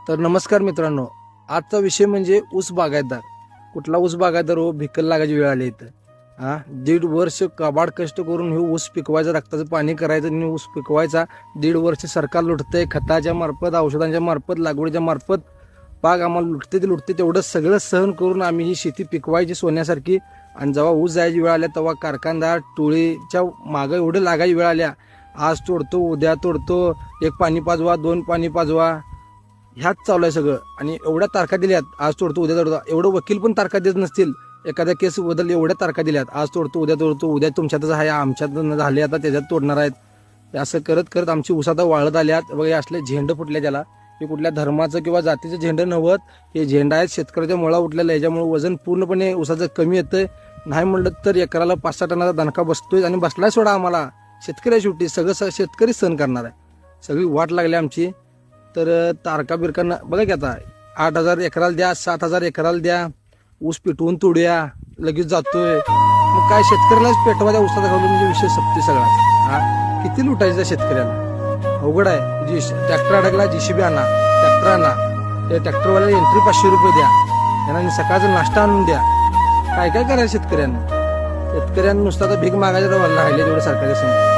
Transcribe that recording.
तर नमस्कार मित्रांनो, आजचा विषय म्हणजे ऊस बागायतदार. कुठला ऊस बागायतदार हो भिकल लागायची वेळ आली इथं. 1.5 वर्ष कबाड कष्ट करून हे ऊस पिकवायचा, रक्ताचं पाणी करायचं आणि ऊस पिकवायचा. 1.5 वर्ष सरकार लुटतंय, खताच्या मार्फत, औषधांच्या मार्फत, लागवडीच्या मार्फत. पाग आम्हाला लुटते तेवढं सगळं सहन करून आम्ही ही शेती पिकवायची सोन्यासारखी. आणि जेव्हा ऊस जायची वेळ आल्या तेव्हा कारखानदार टोळीच्या मागं एवढं लागायची वेळ आल्या. आज तोडतो, उद्या तोडतो, 1 पाणी पाजवा, 2 पाणी पाजवा, ह्याच चालू आहे सगळं. आणि एवढ्या तारखा दिल्यात, आज तोडतो उद्या तोडतो. एवढं वकील पण तारखा देत नसतील. एखाद्या केस बदल एवढ्या तारखा दिल्यात, आज तोडतो उद्या तोडतो, उद्या तुमच्यातच आहे, आमच्यात झाले, आता त्याच्यात तोडणार आहेत. असं करत करत आमची ऊस आता वाळत आल्यात. बघा असले झेंड फुटले त्याला. हे कुठल्या धर्माचं किंवा जातीचं झेंड नव्हत, हे झेंड आहेत शेतकऱ्याच्या मुळा उठलेला. याच्यामुळे वजन पूर्णपणे ऊसाचं कमी येतंय. नाही म्हणलं तर एकराला 5-6 टनाचा दणका बसतोय. आणि बसलाय सोडा आम्हाला. शेतकरी शेवटी सगळं शेतकरी सहन करणार आहे. सगळी वाट लागली आमची. तर तारका बिरकांना बघा की आता 8,000 एकराला द्या, 7,000 एकराला द्या, ऊस पिटवून तोडूया, लगेच जातोय. मग काय शेतकऱ्यालाच पेटवा द्या ऊसाचा घालून, म्हणजे विषय सपते सगळा. किती लुटायचं शेतकऱ्याला, अवघड आहे. ट्रॅक्टर अडकला, JCB आणा, ट्रॅक्टर आणा, त्या ट्रॅक्टरवाल्याला एंट्री 500 रुपये द्या, त्यांना सकाळचा नाश्ता आणून द्या. काय काय करायचं शेतकऱ्यांना नुसतं आता भीक मागायचं राहिले तेवढं सरकारच्या समोर.